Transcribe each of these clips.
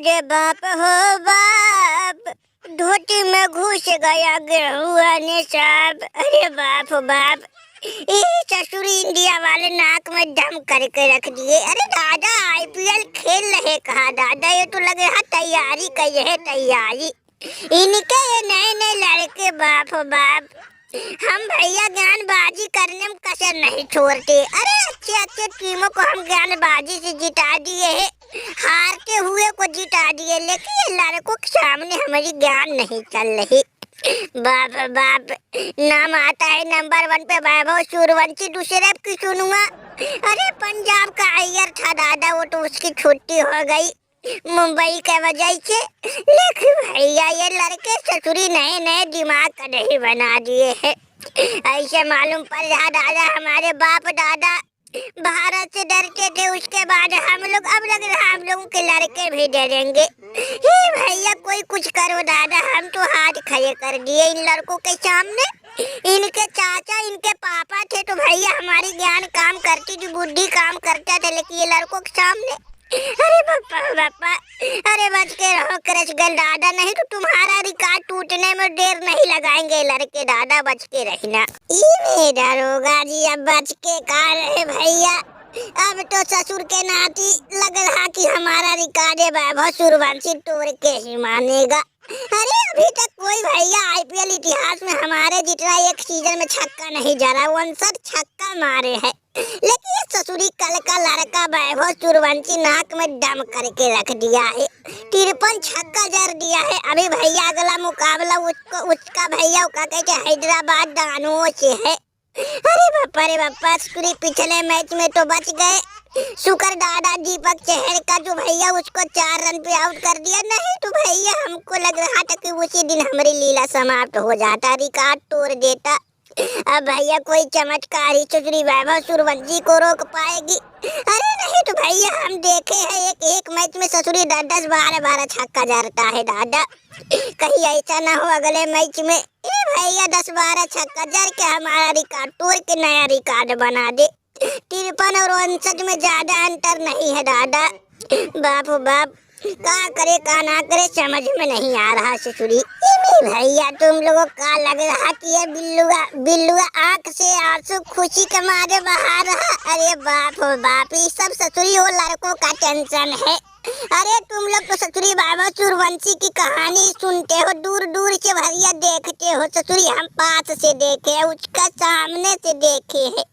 अरे बाप हो बाप, धोती में घुस गया गेहुआ ने साहब। अरे बाप हो बाप, ये ससुरी इंडिया वाले नाक में दम करके रख दिए। अरे दादा आईपीएल खेल रहे कहा दादा, ये तो लग रहा तैयारी कर है तैयारी। इनके ये नए नए लड़के बाप हो बाप, हम भैया ज्ञानबाजी करने में कसर नहीं छोड़ते। अरे अच्छे अच्छे टीमों को हम ज्ञानबाजी से जिता दिए है, हारते हुए को जिता दिए, लेकिन ये लड़कों के सामने हमारी ज्ञान नहीं चल रही। बाप बाप, नाम आता है नंबर 1 पे वैभव सूर्यवंशी, दूसरे की सुनूंगा। अरे पंजाब का अय्यर था दादा, वो तो उसकी छुट्टी हो गई मुंबई के वजह से। लेकिन भैया ये लड़के ससुरी नए नए दिमाग का नहीं बना दिए हैं। ऐसे मालूम पड़ रहा दादा हमारे बाप दादा भारत से डरते थे, उसके बाद हम लोग, अब लग रहा हम लोगों के लड़के भी डरेंगे। हे भैया कोई कुछ करो दादा, हम तो हाथ खड़े कर दिए इन लड़कों के सामने। इनके चाचा इनके पापा थे तो भैया हमारी ज्ञान काम करती थी, बुद्धि काम करता था, लेकिन ये लड़कों के सामने। अरे बापा बापा, अरे बच के रहो क्रश गल दादा, नहीं तो तुम्हारा रिकॉर्ड टूटने में देर नहीं लगाएंगे लड़के दादा, बच के रहना। ये डरोगा जी, अब बच के कहा रहे भैया, अब तो ससुर के नाती लग रहा कि हमारा रिकॉर्ड है वैभव सूर्यवंशी तोड़ के ही मानेगा। अरे अभी तक कोई भैया आईपीएल इतिहास में हमारे जितना एक सीजन में छक्का नहीं जरा, 59 छक्का मारे हैं। लेकिन ये ससुरी कल का लड़का वैभव सूर्यवंशी नाक में दम करके रख दिया है, 53 छक्का जड़ दिया है। अभी भैया अगला मुकाबला उसका भैया का कहते हैदराबाद दानुओं से है। अरे बापा, पिछले मैच में तो बच गए, शुक्र दादा दीपक चहर का जो भैया उसको 4 रन पे आउट कर दिया, नहीं तो भैया हमको लग रहा था कि उसी दिन हमारी लीला समाप्त हो जाता, रिकॉर्ड तोड़ देता। अब भैया कोई चमत्कारी ससुरी वैभव सूर्यवंशी को रोक पाएगी? अरे नहीं तो भैया हम देखे हैं एक मैच में ससुरी 10-10 12-12 छक्का जड़ता है दादा, कहीं ऐसा ना हो अगले मैच में ये भैया 10-12 छक्का जड़ के हमारा रिकॉर्ड तोड़ के नया रिकॉर्ड बना दे। 53 और 59 में ज्यादा अंतर नहीं है दादा। बाप बाप, का करे का ना करे समझ में नहीं आ रहा ससुरी। भैया तुम लोगों का लग रहा कि ये बिल्लुआ आंख से आंसू खुशी के मारे बहा रहा। अरे बाप हो बाप, ये सब ससुरी और लड़कों का टेंशन है। अरे तुम लोग तो ससुरी वैभव सूर्यवंशी की कहानी सुनते हो, दूर दूर से भैया देखते हो ससुरी, हम पास से देखे है, उसका सामने से देखे है,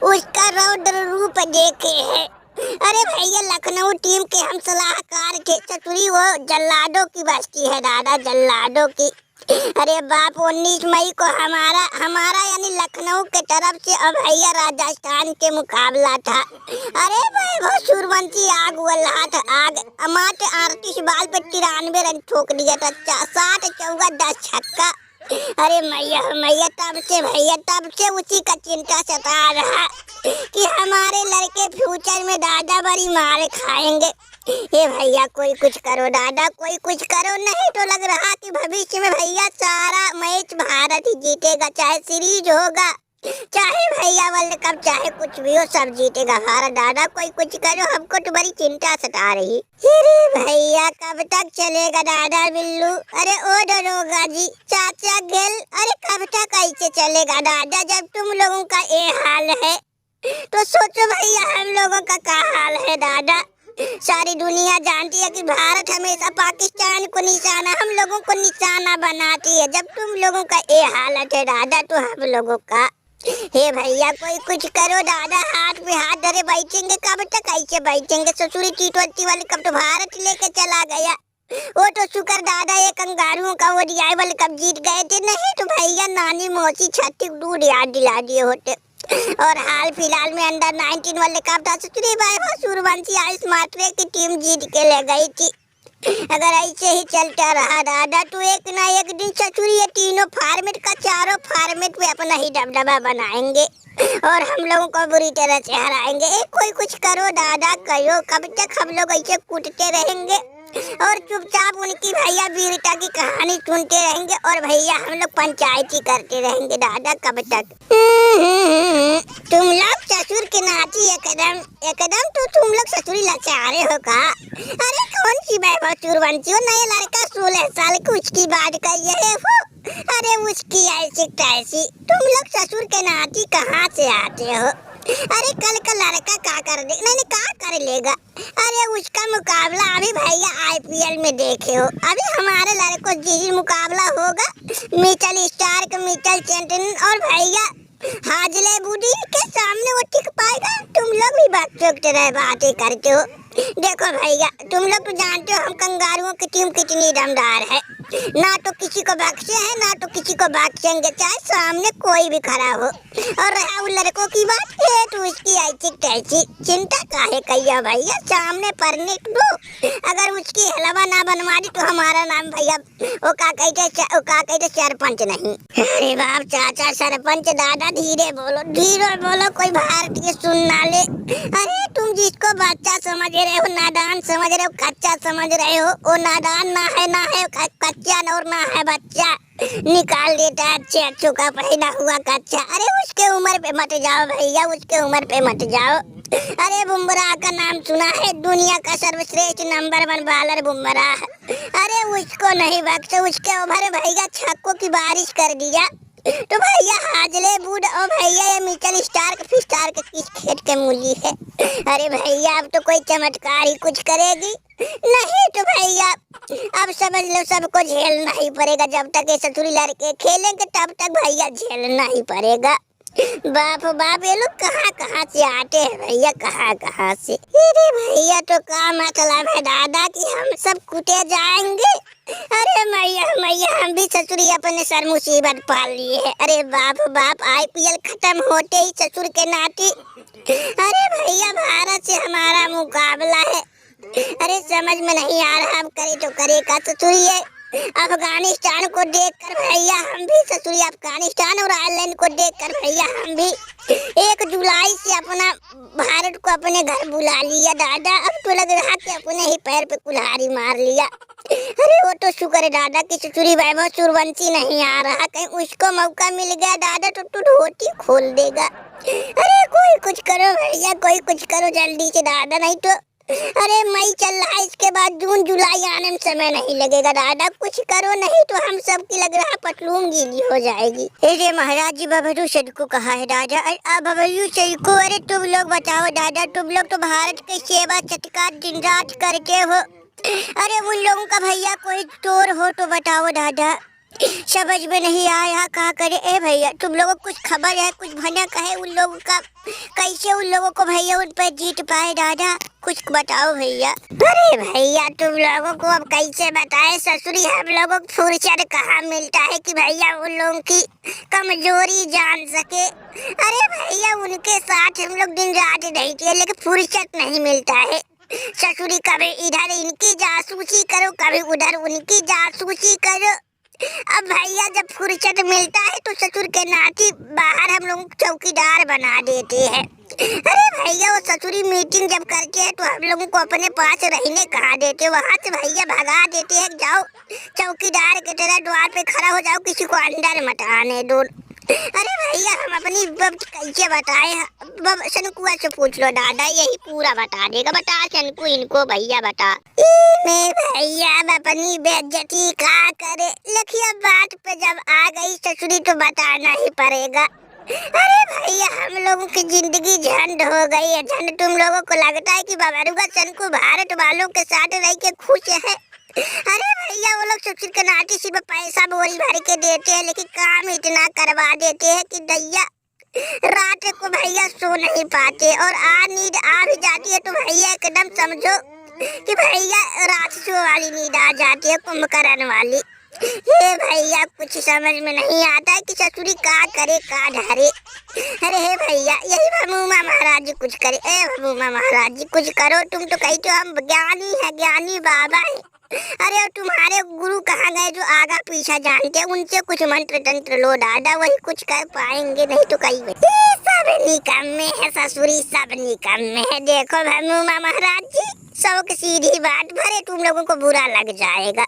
उसका रौद्र रूप देखे है। अरे भैया लखनऊ टीम के हम सलाहकार थे ससुरी, वो जल्लादों की बस्ती है दादा, जल्लादों की। अरे बाप, 19 मई को हमारा यानी लखनऊ के तरफ से अब भैया राजस्थान के मुकाबला था। अरे वैभव सूर्यवंशी आग वाला था, आग मात्र 38 बाल पे 93 रन ठोक दिया था, 60 चौका 10 छक्का। अरे मैया तब से उसी का चिंता सता रहा कि हमारे लड़के फ्यूचर में दादा बड़ी मार खाएंगे। ये भैया कोई कुछ करो दादा, कोई कुछ करो, नहीं तो लग रहा कि भविष्य में भैया सारा मैच भारत ही जीतेगा, चाहे सीरीज होगा, चाहे भैया वर्ल्ड कप, चाहे कुछ भी हो, सब जीतेगा भारत दादा, कोई कुछ करो, हमको तो बड़ी चिंता सता रही। अरे भैया कब तक चलेगा दादा बिल्लू? अरे ओ दरोगा जी, चाचा गेल, अरे कब तक ऐसे चलेगा दादा? जब तुम लोगों का ये हाल है तो सोचो भैया हम लोगों का क्या हाल है दादा। सारी दुनिया जानती है कि भारत हमेशा पाकिस्तान को निशाना, हम लोगों को निशाना बनाती है। जब तुम लोगों का ये हालत है दादा तो हम लोगों का, हे भैया कोई कुछ करो दादा, हाथ पे हाथ धरे बैठेंगे कब तक ऐसे बैठेंगे? ससुरी T20 वर्ल्ड कप तो भारत लेके चला गया, वो तो शुक्र दादा ये कंगारुओं का ODI वर्ल्ड कप जीत गए थे, नहीं तो भैया नानी मौसी छत्ती दूध याद दिला दिए होते। और हाल फिलहाल में अंडर 19 वर्ल्ड कप था, ससुरी वैभव सूर्यवंशी आइस मात्रे की टीम जीत के ले गई थी। अगर ऐसे ही चलता रहा दादा तो एक ना एक दिन ससुरी ये तीनों फॉर्मेट का, चारों फॉर्मेट में अपना ही दबदबा बनाएंगे और हम लोगों को बुरी तरह से हराएंगे। कोई कुछ करो दादा, करो, कब तक हम लोग ऐसे कूदते रहेंगे? और चुपचाप उनकी भैया वीरता की कहानी सुनते रहेंगे और भैया हम लोग पंचायती करते रहेंगे दादा कब तक। तुम लोग ससुर के नाती एकदम एकदम तो तुम लोग ससुरी लचारे हो का। अरे कौन सी वैभव सूर्यवंशी हो, नया लड़का 16 साल की उसकी बात कर रहे हो। अरे उसकी ऐसी तैसी, तुम लोग ससुर के नाती कहाँ से आते हो। अरे कल का लड़का क्या कर दे, नहीं क्या कर लेगा। अरे उसका मुकाबला अभी भैया IPL में देखे हो। अभी हमारे लड़कों जी मुकाबला होगा मिचेल स्टार्क मिचेल सैंटनर और भैया हाजले बूढ़ी के सामने वो टिक पाएगा। तुम लोग भी बातें करते हो। देखो भैया तुम लोग तो जानते हो हम कंगारुओं की टीम कितनी दमदार है, ना तो किसी को बख्शे है ना तो किसी को बख्शेंगे, चाहे सामने कोई भी खड़ा हो। और रहा उन लड़कों की बात है तो उसकी ऐसी तैसी चिंता काहे कहिया भैया, सामने पढ़ने दो। अगर उसकी हलवा ना बनवा दी तो हमारा नाम भैया वो का कहते सरपंच नहीं। अरे बाप चाचा सरपंच दादा धीरे बोलो कोई भारतीय सुन ना ले। अरे तुम जिसको बच्चा समझ रहे हो, नादान समझ रहे हो, कच्चा समझ रहे हो, वो नादान ना है कच्चा और ना है बच्चा, निकाल देता है अच्छे का पहना हुआ कच्चा। अरे उसके उम्र पे मत जाओ भैया, उसके उम्र पे मत जाओ। अरे बुमराह का नाम सुना है, दुनिया का सर्वश्रेष्ठ नंबर 1 बॉलर बुमराह। अरे उसको नहीं बख्शे, उसके ओवर भैया छक्कों की बारिश कर दिया तो भैया हाजले बूढ़ और भैया ये मिचेल स्टार्क किस खेत के मूली है। अरे भैया अब तो कोई चमत्कार ही कुछ करेगी, नहीं तो भैया अब समझ लो सबको झेलना ही पड़ेगा। जब तक ये ससुरी लड़के खेलेंगे तब तक भैया झेलना ही पड़ेगा। बाप ये लोग कहाँ से आते हैं भैया, कहाँ से। अरे भैया तो का मतलब है दादा कि हम सब कुटे जाएंगे। अरे मैया हम भी ससुरी अपने सर मुसीबत पाल लिए है। अरे बाप IPL खत्म होते ही ससुर के नाती। अरे भैया भारत से हमारा मुकाबला है। अरे समझ में नहीं आ रहा अब करे तो करे का ससुरी है। अफगानिस्तान को देखकर भैया हम भी ससुरी अफगानिस्तान और आयरलैंड को देखकर भैया हम भी 1 जुलाई से अपना भारत को अपने घर बुला लिया दादा। अब तो लग रहा कि अपने ही पैर पे कुल्हाड़ी मार लिया। अरे वो तो शुक्र है दादा कि ससुरी वैभव सूर्यवंशी नहीं आ रहा, कहीं उसको मौका मिल गया दादा तो तू धोती खोल देगा। अरे कोई कुछ करो भैया, कोई कुछ करो जल्दी से दादा, नहीं तो अरे मई चल रहा है, इसके बाद जून जुलाई आने में समय नहीं लगेगा दादा, कुछ करो नहीं तो हम सब की लग रहा पटलून गीली हो जाएगी। अरे महाराज जी बबलू सदको कहा है दादा, बबलू सदको। अरे तुम लोग बताओ दादा, तुम लोग तो भारत की सेवा सत्कार दिन रात करते हो। अरे उन लोगों का भैया कोई चोर हो तो बताओ दादा, समझ में नहीं आया क्या करे। ए भैया तुम लोगों को कुछ खबर है, कुछ भनक है उन लोगों का, कैसे उन लोगों को भैया उन पर जीत पाए दादा, कुछ बताओ भैया। अरे भैया तुम लोगों को अब कैसे बताए ससुरी, हम लोगों को फुर्सत कहाँ मिलता है कि भैया उन लोगों की कमजोरी जान सके। अरे भैया उनके साथ हम लोग दिन रात रहते हैं लेकिन फुर्सत नहीं मिलता है। ससुरी कभी इधर इनकी जासूसी करो, कभी उधर उनकी जासूसी करो। अब भैया जब फुर्सत मिलता है तो ससुर के नाती बाहर हम लोग चौकीदार बना देते हैं। अरे भैया वो ससुरी मीटिंग जब करते हैं तो हम लोगों को अपने पास रहने कहा देते, वहाँ से भैया भगा देते हैं, जाओ चौकीदार की तरह द्वार पे खड़ा हो जाओ, किसी को अंदर मत आने दो। अरे भैया हम अपनी कैसे बताए, सनकुआ से पूछ लो दादा, यही पूरा बता देगा। बता सनकू इनको भैया बता। मैं भैया अपनी बेइज्जती का करे, लेकिन बात पे जब आ गई ससुरी तो बताना ही पड़ेगा। अरे भैया हम लोगों की जिंदगी झंड हो गई है, झंड। तुम लोगों को लगता है कि बबरुआ सनकू भारत वालों के साथ रह के खुश है। अरे भैया वो लोग ससुर के नाती सिर्फ पैसा बोरी भर के देते हैं, लेकिन काम इतना करवा देते हैं कि दैया रात को भैया सो नहीं पाते, और नींद आ भी जाती है तो भैया एकदम समझो कि भैया राक्षसों वाली नींद आ जाती है, कुंभकर्ण वाली। हे भैया कुछ समझ में नहीं आता है कि ससुरी का करे का ढारे। अरे हे भैया यही भमूमा महाराज जी कुछ करे। ए भमूमा महाराज जी कुछ करो, तुम तो कहते हो हम ज्ञानी है, ज्ञानी बाबा है। अरे और तुम्हारे गुरु कहाँ गए जो आगा पीछा जानते हैं? उनसे कुछ मंत्र तंत्र लो दादा, वही कुछ कर पाएंगे, नहीं तो कहीं सब निकम्मे है ससुरी, सब निकम्मे है। देखो भनुमा महाराज जी, सबक सीधी बात, भरे तुम लोगों को बुरा लग जाएगा।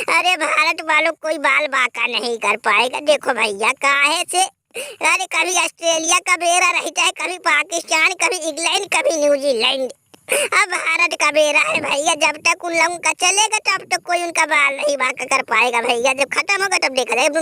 अरे भारत वालों कोई बाल बाका नहीं कर पाएगा। देखो भैया काहे से, अरे कभी ऑस्ट्रेलिया का बेरा रहता है, कभी पाकिस्तान, कभी इंग्लैंड, कभी न्यूजीलैंड। अब भारत का बेरा है भैया, जब तक उन लोगों का चलेगा तब तक कोई उनका बाल नहीं बाका कर पाएगा भैया। जब खत्म होगा तब देखा जाएगा।